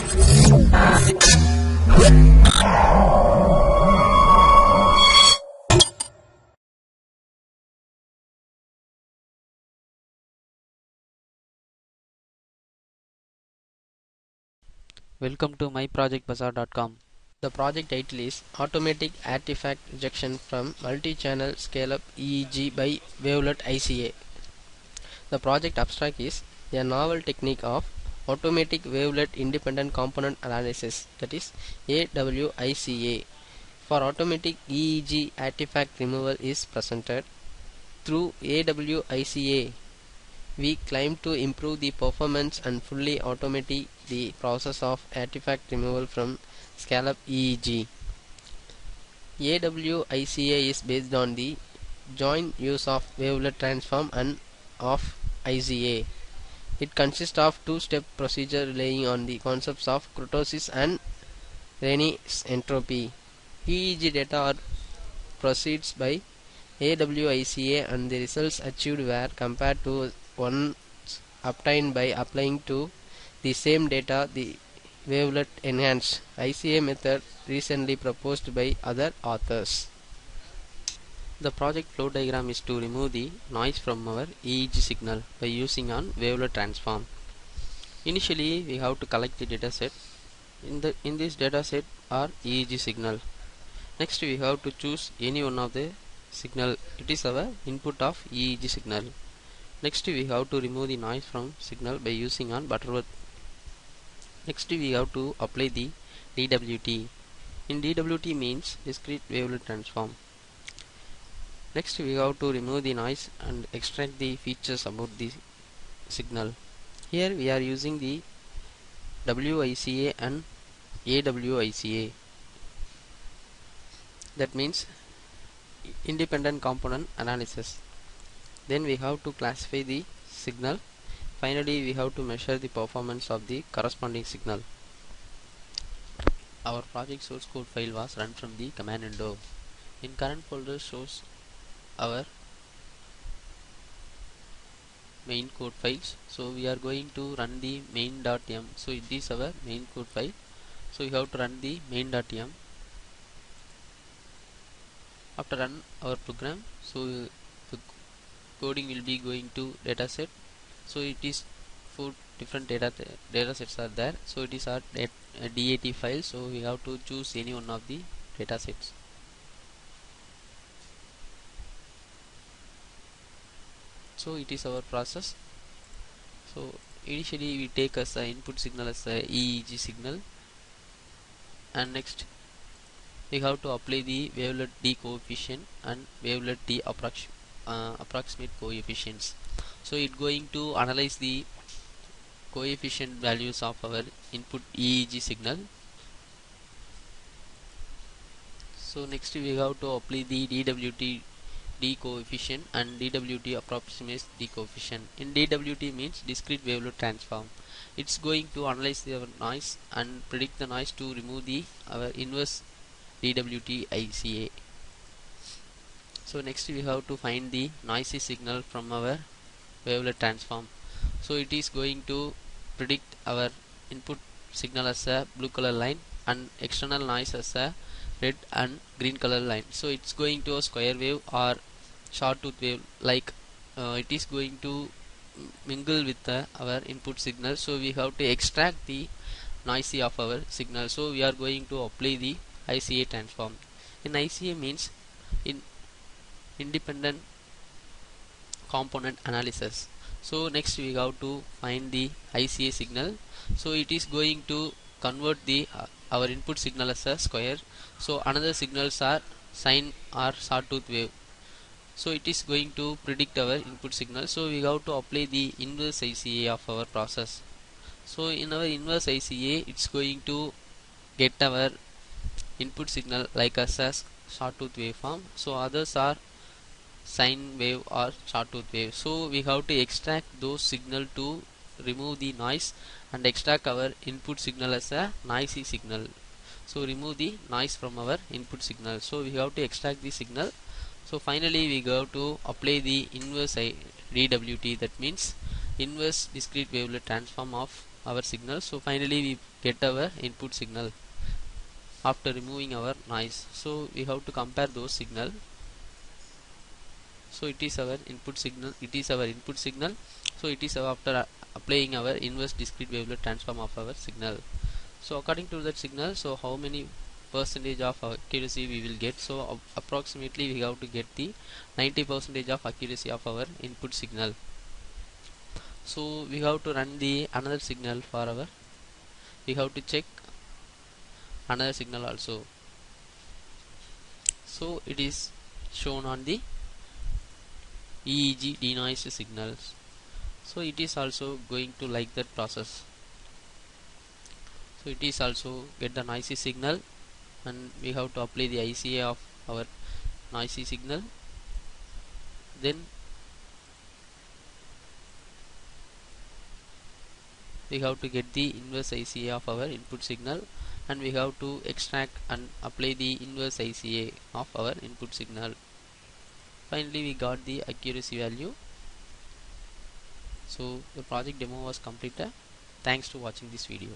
Welcome to myprojectbazaar.com. The project title is Automatic Artifact Rejection from Multi-Channel Scale-Up EEG by Wavelet ICA. The project abstract is a novel technique of Automatic Wavelet Independent Component Analysis, that is AWICA, for automatic EEG artifact removal is presented. Through AWICA, we claim to improve the performance and fully automate the process of artifact removal from Scale-Up EEG. AWICA is based on the joint use of wavelet transform and of ICA. It consists of two-step procedure relying on the concepts of kurtosis and Reines entropy. EEG data are proceeds by AWICA and the results achieved were compared to ones obtained by applying to the same data the wavelet enhanced ICA method recently proposed by other authors. The project flow diagram is to remove the noise from our EEG signal by using an wavelet transform. Initially, we have to collect the dataset. In this dataset are EEG signal. Next, we have to choose any one of the signal. It is our input of EEG signal. Next, we have to remove the noise from signal by using an Butterworth. Next, we have to apply the DWT. In DWT means discrete wavelet transform. Next, we have to remove the noise and extract the features about the signal. Here we are using the WICA and AWICA. That means independent component analysis. Then we have to classify the signal. Finally, we have to measure the performance of the corresponding signal. Our project source code file was run from the command window. In current folder shows our main code files. So we are going to run the main.m. So it is our main code file. So you have to run the main.m. After run our program, so the coding will be going to dataset. So it is 4 different datasets are there. So it is our DAT file. So we have to choose any one of the datasets. So it is our process. So initially we take as a input signal as a EEG signal, and next we have to apply the wavelet D coefficient and wavelet D approximate coefficients. So it going to analyze the coefficient values of our input EEG signal. So next we have to apply the DWT D coefficient and DWT approximates D coefficient. In DWT means discrete wavelet transform. It's going to analyze the noise and predict the noise to remove the our inverse DWT ICA. So next we have to find the noisy signal from our wavelet transform. So it is going to predict our input signal as a blue color line and external noise as a red and green color line. So it's going to a square wave or short tooth wave, like it is going to mingle with our input signal. So we have to extract the noisy of our signal. So we are going to apply the ICA transform. In ICA means in independent component analysis. So next we have to find the ICA signal. So it is going to convert the our input signal as a square. So another signals are sine or sawtooth wave. So it is going to predict our input signal. So we have to apply the inverse ICA of our process. So in our inverse ICA, it's going to get our input signal like as a sawtooth waveform. So others are sine wave or sawtooth wave. So we have to extract those signal to remove the noise and extract our input signal as a noisy signal. So remove the noise from our input signal. So we have to extract the signal. So finally we go to apply the inverse DWT, that means inverse discrete wavelet transform of our signal. So finally we get our input signal after removing our noise. So we have to compare those signal. So it is our input signal, so it is after applying our inverse discrete wavelet transform of our signal. So according to that signal, so how many percentage of accuracy we will get? So approximately we have to get the 90% of accuracy of our input signal. So we have to run the another signal for our, we have to check another signal also. So it is shown on the EEG denoise signals. So it is also going to like that process. So it is also get the noisy signal, and we have to apply the ICA of our noisy signal. Then we have to get the inverse ICA of our input signal, and we have to extract and apply the inverse ICA of our input signal. Finally we got the accuracy value. So the project demo was completed. Thanks to watching this video.